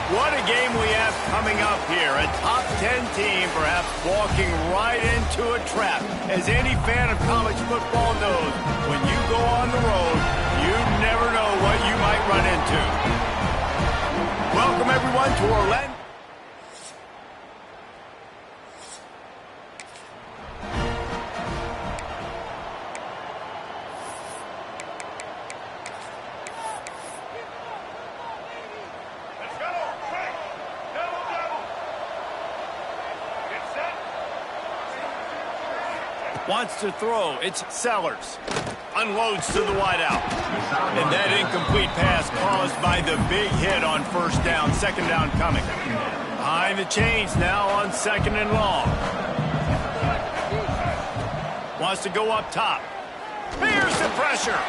What a game we have coming up here. A top 10 team perhaps walking right into a trap. As any fan of college football knows, when you go on the road, you never know what you might run into. Welcome everyone to Orlando. Wants to throw. It's Sellers. Unloads to the wideout. And that incomplete pass caused by the big hit on first down. Second down coming. Behind the chains now on second and long. Wants to go up top. Here's the pressure.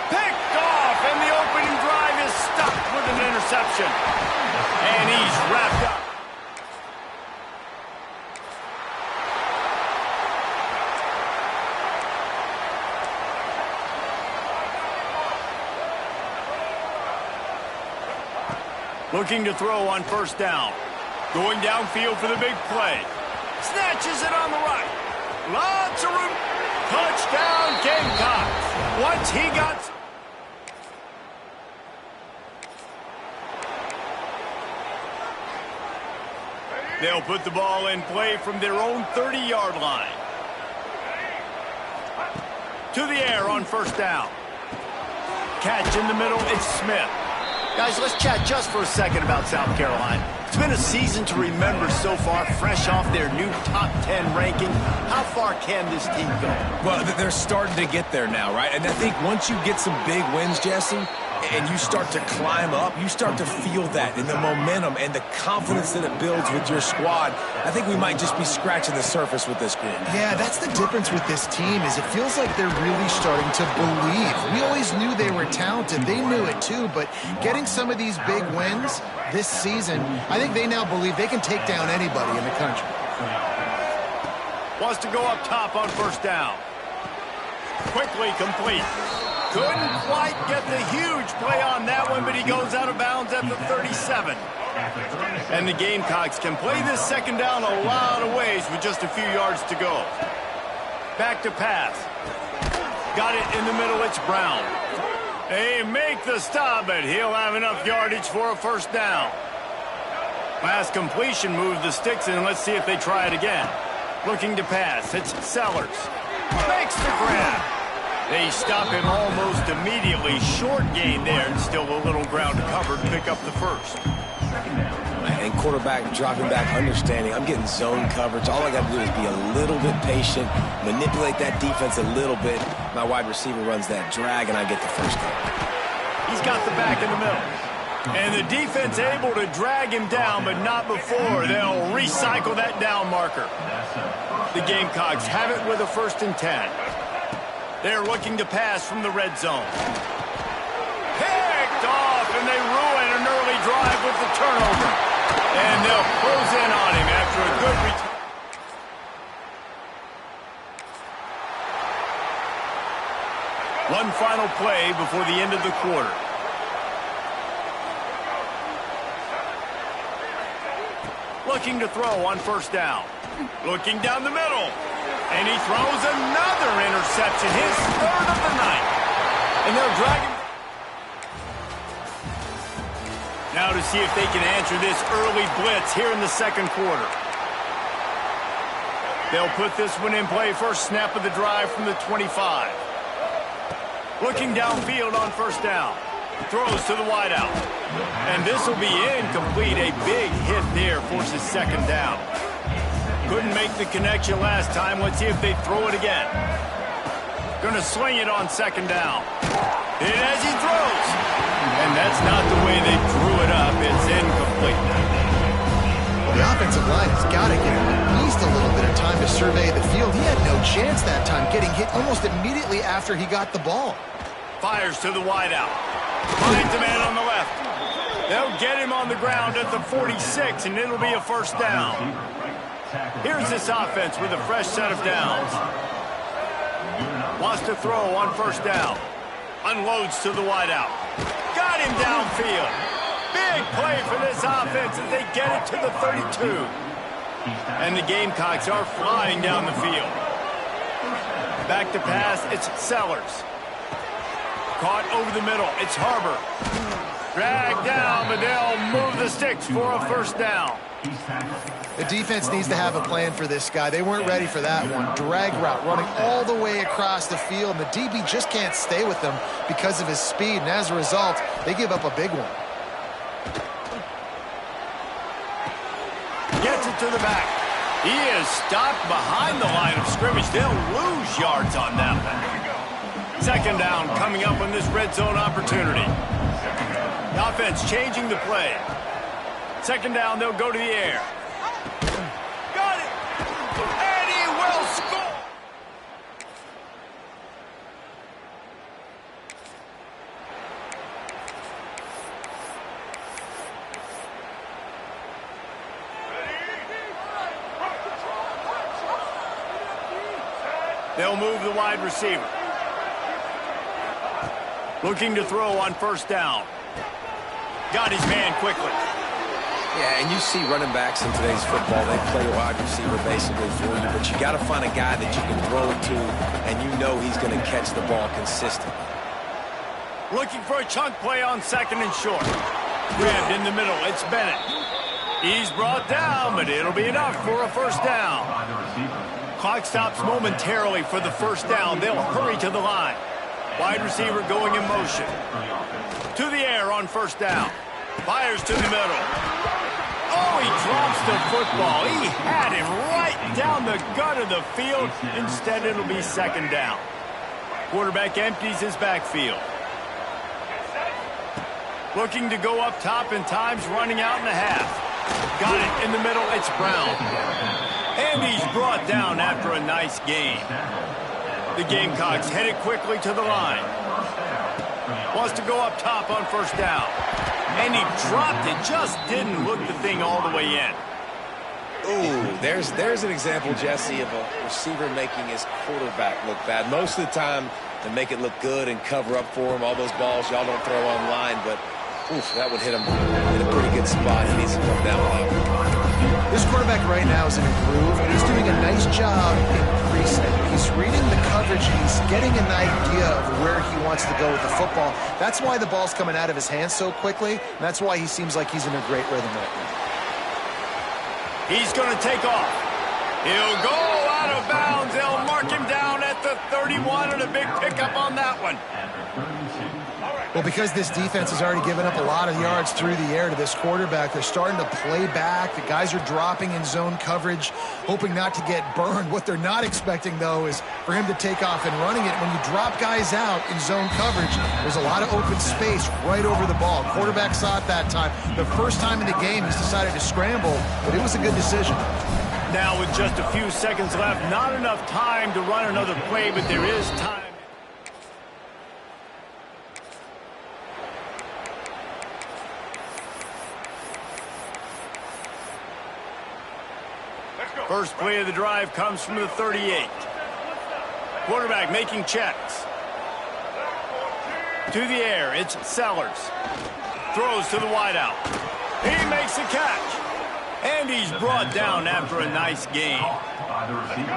Picked off, and the opening drive is stopped with an interception. And he's wrapped up. Looking to throw on first down. Going downfield for the big play. Snatches it on the right. Lots of room. Touchdown, Gamecocks. Once he got... They'll put the ball in play from their own 30-yard line. To the air on first down. Catch in the middle, it's Smith. Guys, let's chat just for a second about South Carolina. It's been a season to remember so far, fresh off their new top 10 ranking. How far can this team go? Well, they're starting to get there now, right? And I think once you get some big wins, Jesse, and you start to climb up, you start to feel that in the momentum and the confidence that it builds with your squad. I think we might just be scratching the surface with this group. Yeah, that's the difference with this team is it feels like they're really starting to believe. We always knew they were talented. They knew it too, but getting some of these big wins this season, I think they now believe they can take down anybody in the country. Wants to go up top on first down. Quickly complete. Couldn't quite get the huge play on that one, but he goes out of bounds at the 37. And the Gamecocks can play this second down a lot of ways with just a few yards to go. Back to pass. Got it in the middle, it's Brown. They make the stop, but he'll have enough yardage for a first down. Last completion moved the sticks in. Let's see if they try it again. Looking to pass, it's Sellers. Makes the grab. They stop him almost immediately. Short gain there, and still a little ground to cover to pick up the first. And quarterback dropping back, understanding I'm getting zone coverage. All I got to do is be a little bit patient, manipulate that defense a little bit. My wide receiver runs that drag, and I get the first down. He's got the back in the middle. And the defense able to drag him down, but not before. They'll recycle that down marker. The Gamecocks have it with a 1st and 10. They're looking to pass from the red zone. Picked off, and they ruin an early drive with the turnover. And they'll close in on him after a good return. One final play before the end of the quarter. Looking to throw on first down. Looking down the middle. And he throws another interception, his 3rd of the night. And they'll drag him. Now to see if they can answer this early blitz here in the second quarter. They'll put this one in play. First snap of the drive from the 25. Looking downfield on first down. Throws to the wideout. And this will be incomplete. A big hit there forces second down. Couldn't make the connection last time. Let's see if they throw it again. Gonna swing it on second down. Hit as he throws. And that's not the way they drew it up. It's incomplete. Well, the offensive line has got to give him at least a little bit of time to survey the field. He had no chance that time, getting hit almost immediately after he got the ball. Fires to the wideout. Finds a man on the left. They'll get him on the ground at the 46, and it'll be a first down. Here's this offense with a fresh set of downs. Wants to throw on first down. Unloads to the wideout. Got him downfield. Big play for this offense as they get it to the 32. And the Gamecocks are flying down the field. Back to pass, it's Sellers. Caught over the middle, it's Harbor. Dragged down, but they'll move the sticks for a first down. The defense needs to have a plan for this guy. They weren't ready for that one. Drag route running all the way across the field, and the DB just can't stay with them because of his speed, and as a result, they give up a big one. Gets it to the back. He is stopped behind the line of scrimmage. They'll lose yards on that one. Second down coming up on this red zone opportunity. The offense changing the play. Second down, they'll go to the air. Got it! And he will score! They'll move the wide receiver. Looking to throw on first down. Got his man quickly. Yeah, and you see running backs in today's football, they play wide receiver basically for you, but you got to find a guy that you can throw it to, and you know he's going to catch the ball consistently. Looking for a chunk play on second and short. Grabbed in the middle, it's Bennett. He's brought down, but it'll be enough for a first down. Clock stops momentarily for the first down. They'll hurry to the line. Wide receiver going in motion. To the air on first down. Fires to the middle. Oh, he drops the football. He had him right down the gut of the field. Instead, it'll be second down. Quarterback empties his backfield. Looking to go up top, and time's running out in the half. Got it in the middle. It's Brown. And he's brought down after a nice gain. The Gamecocks headed quickly to the line. Wants to go up top on first down. And he dropped it. Just didn't look the thing all the way in. Ooh, there's an example, Jesse, of a receiver making his quarterback look bad. Most of the time, they make it look good and cover up for him. All those balls y'all don't throw online, but oof, that would hit him in a pretty good spot. He needs to come down with that. This quarterback right now is in a groove, and he's doing a nice job increasing it. He's reading the coverage, and he's getting an idea of where he wants to go with the football. That's why the ball's coming out of his hands so quickly, and that's why he seems like he's in a great rhythm right now. He's going to take off. He'll go out of bounds. They'll mark him down at the 31, and a big pickup on that one. Well, because this defense has already given up a lot of yards through the air to this quarterback, they're starting to play back. The guys are dropping in zone coverage, hoping not to get burned. What they're not expecting, though, is for him to take off and running it. When you drop guys out in zone coverage, there's a lot of open space right over the ball. Quarterback saw it that time. The first time in the game, he's decided to scramble, but it was a good decision. Now with just a few seconds left, not enough time to run another play, but there is time. First play of the drive comes from the 38. Quarterback making checks. To the air, it's Sellers. Throws to the wideout. He makes the catch. And he's brought down after a nice gain.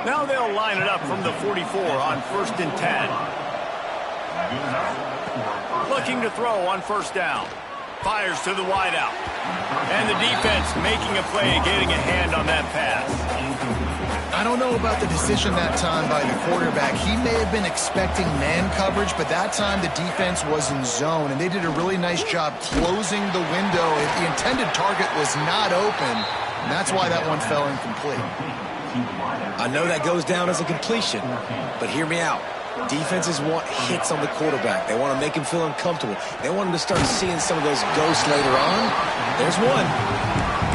Now they'll line it up from the 44 on first and 10. Looking to throw on first down. Fires to the wideout. And the defense making a play, getting a hand on that pass. I don't know about the decision that time by the quarterback. He may have been expecting man coverage, but that time the defense was in zone, and they did a really nice job closing the window. The intended target was not open, and that's why that one fell incomplete. I know that goes down as a completion, but hear me out. Defenses want hits on the quarterback. They want to make him feel uncomfortable. They want him to start seeing some of those ghosts later on. There's one.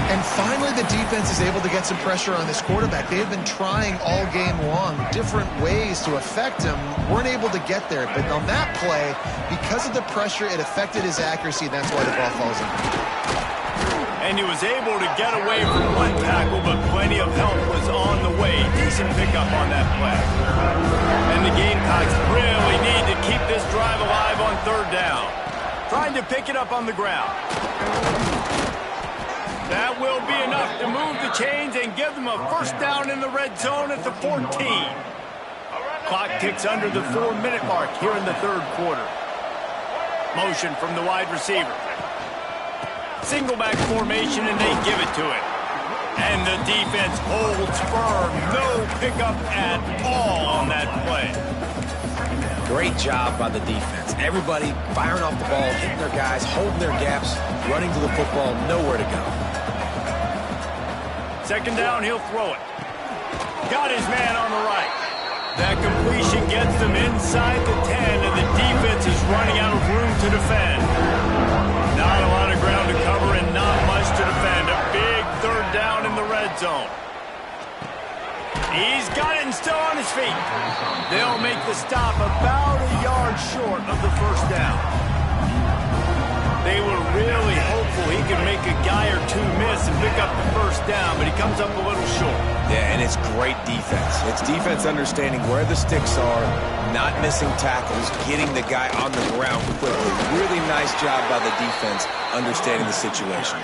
And finally, the defense is able to get some pressure on this quarterback. They've been trying all game long different ways to affect him. Weren't able to get there. But on that play, because of the pressure, it affected his accuracy. That's why the ball falls in. And he was able to get away from one tackle, but plenty of help was on the way. Decent pickup on that play. And the Gamecocks really need to keep this drive alive on third down. Trying to pick it up on the ground. That will be enough to move the chains and give them a first down in the red zone at the 14. Clock ticks under the 4-minute mark here in the third quarter. Motion from the wide receiver. Single back formation, and they give it to him. And the defense holds firm. No pickup at all on that play. Great job by the defense. Everybody firing off the ball, hitting their guys, holding their gaps, running to the football, nowhere to go. Second down, he'll throw it. Got his man on the right. That completion gets them inside the 10, and the defense is running out of room to defend. Not a lot of ground to cover and not much to defend. A big third down in the red zone. He's got it and still on his feet. They'll make the stop about a yard short of the first down. They were really hopeful he could make a guy or two miss and pick up the first down, but he comes up a little short. Yeah, and it's great defense. It's defense understanding where the sticks are, not missing tackles, getting the guy on the ground quickly. Really nice job by the defense understanding the situation.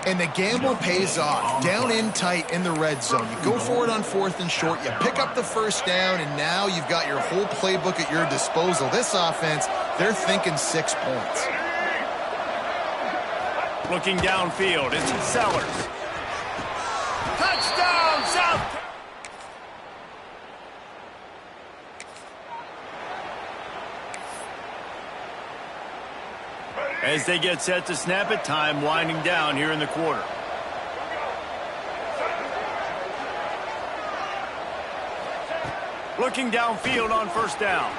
And the gamble pays off. Down in tight in the red zone. You go for it on 4th and short. You pick up the first down, and now you've got your whole playbook at your disposal. This offense, they're thinking 6 points. Looking downfield, it's Sellers. Touchdown, South. As they get set to snap it, time winding down here in the quarter. Looking downfield on first down.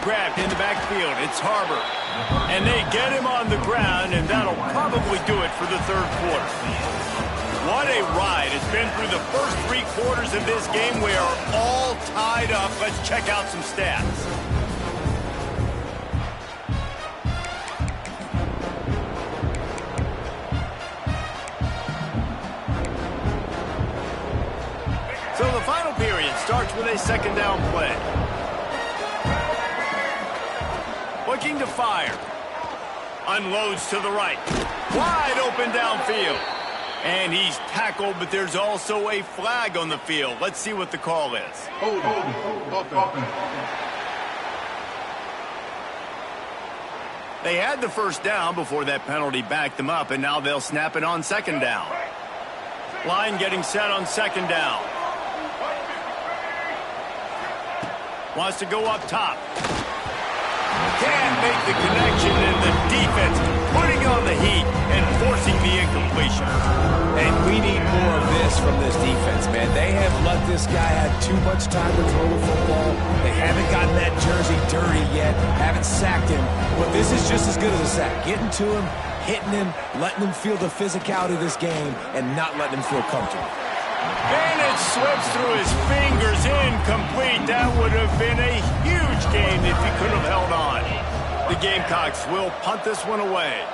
Grabbed in the backfield. It's Harbor. And they get him on the ground, and that'll probably do it for the third quarter. What a ride. It's been through the first 3 quarters of this game. We are all tied up. Let's check out some stats. So the final period starts with a second down play. Looking to fire. Unloads to the right. Wide open downfield. And he's tackled, but there's also a flag on the field. Let's see what the call is. They had the first down before that penalty backed them up, and now they'll snap it on second down. Line getting set on second down. Wants to go up top. Can't make the connection, and the defense putting on the heat and forcing the incompletion. And we need more of this from this defense, man. They have let this guy have too much time to throw the football. They haven't gotten that jersey dirty yet, haven't sacked him. But this is just as good as a sack. Getting to him, hitting him, letting him feel the physicality of this game, and not letting him feel comfortable. And it slips through his fingers, incomplete. That would have been a huge gain if he could have held on. The Gamecocks will punt this one away.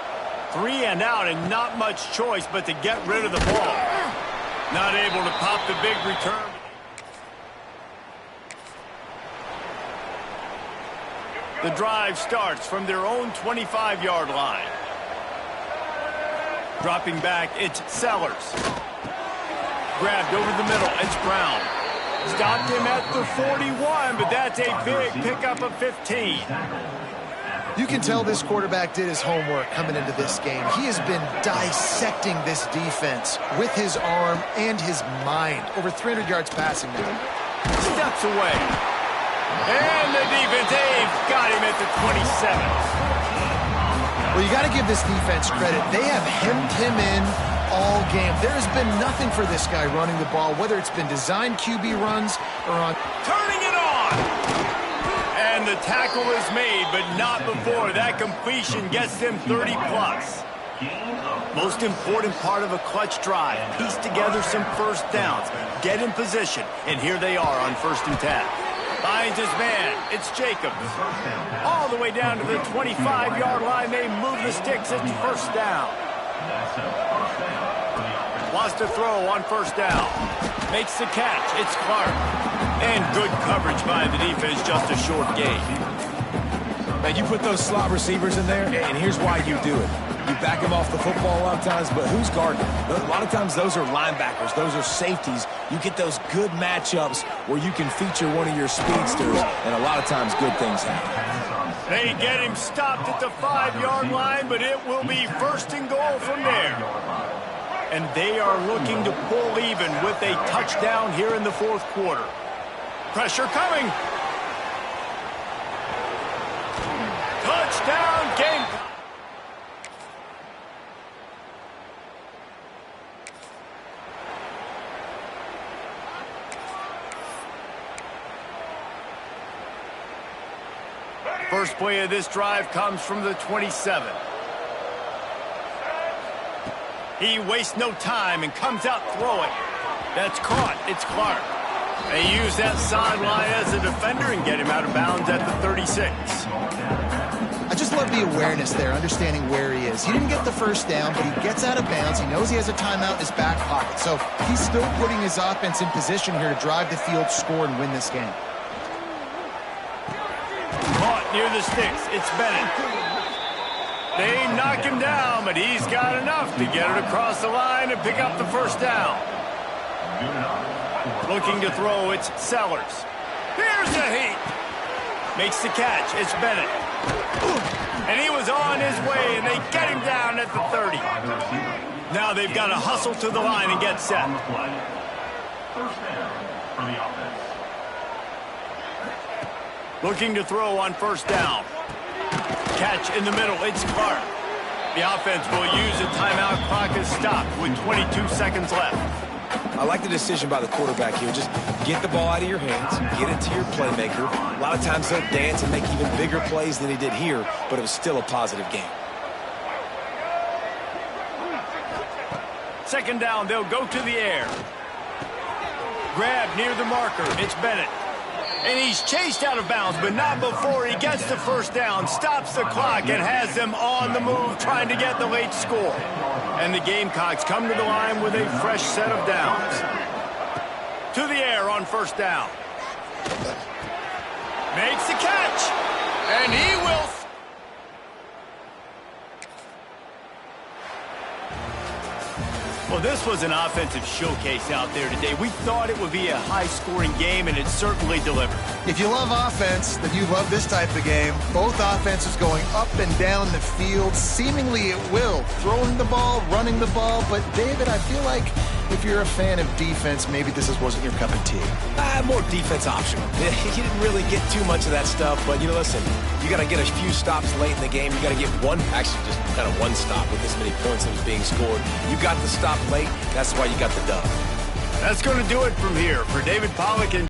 3 and out, and not much choice but to get rid of the ball. Not able to pop the big return. The drive starts from their own 25-yard line. Dropping back, it's Sellers. Grabbed over the middle, it's Brown. Stopped him at the 41, but that's a big pickup of 15. You can tell this quarterback did his homework coming into this game. He has been dissecting this defense with his arm and his mind. Over 300 yards passing now. Steps away. And the defense, they've got him at the 27. Well, you got to give this defense credit. They have hemmed him in all game. There has been nothing for this guy running the ball, whether it's been designed QB runs or on. Turning it on! And the tackle is made, but not before. That completion gets them 30-plus. Most important part of a clutch drive. Piece together some first downs. Get in position. And here they are on 1st and 10. Finds his man. It's Jacobs. All the way down to the 25-yard line. They move the sticks. It's first down. Wants to throw on first down. Makes the catch. It's Clark. And good coverage by the defense. Just a short gain. Man, you put those slot receivers in there, and here's why you do it. You back him off the football a lot of times, but who's guarding him? A lot of times those are linebackers. Those are safeties. You get those good matchups where you can feature one of your speedsters, and a lot of times good things happen. They get him stopped at the 5-yard line, but it will be 1st and goal from there. And they are looking to pull even with a touchdown here in the 4th quarter. Pressure coming. Touchdown game. First play of this drive comes from the 27. He wastes no time and comes out throwing. That's caught. It's Clark. They use that sideline as a defender and get him out of bounds at the 36. I just love the awareness there, understanding where he is. He didn't get the first down, but he gets out of bounds. He knows he has a timeout in his back pocket. So he's still putting his offense in position here to drive the field, score, and win this game. Caught near the sticks. It's Bennett. They knock him down, but he's got enough to get it across the line and pick up the first down. Looking to throw, it's Sellers. Here's the heat. Makes the catch. It's Bennett. And he was on his way, and they get him down at the 30. Now they've got to hustle to the line and get set. Looking to throw on 1st down. Catch in the middle. It's Clark. The offense will use a timeout. Clock is stopped with 22 seconds left. I like the decision by the quarterback here. Just get the ball out of your hands, get it to your playmaker. A lot of times they'll dance and make even bigger plays than he did here, but it was still a positive game. 2nd down, they'll go to the air. Grab near the marker. It's Bennett. And he's chased out of bounds, but not before he gets the 1st down, stops the clock, and has them on the move trying to get the late score. And the Gamecocks come to the line with a fresh set of downs. To the air on 1st down. Makes the catch. And he will... Well, this was an offensive showcase out there today. We thought it would be a high-scoring game, and it certainly delivered. If you love offense, then you love this type of game. Both offenses going up and down the field, seemingly at will. Throwing the ball, running the ball. But, David, I feel like if you're a fan of defense, maybe this wasn't your cup of tea. More defense optional. He didn't really get too much of that stuff, but, listen, you got to get a few stops late in the game. You got to get actually just kind of one stop with this many points that was being scored. You got the stop late. That's why you got the dub. That's going to do it from here. For David Pollack and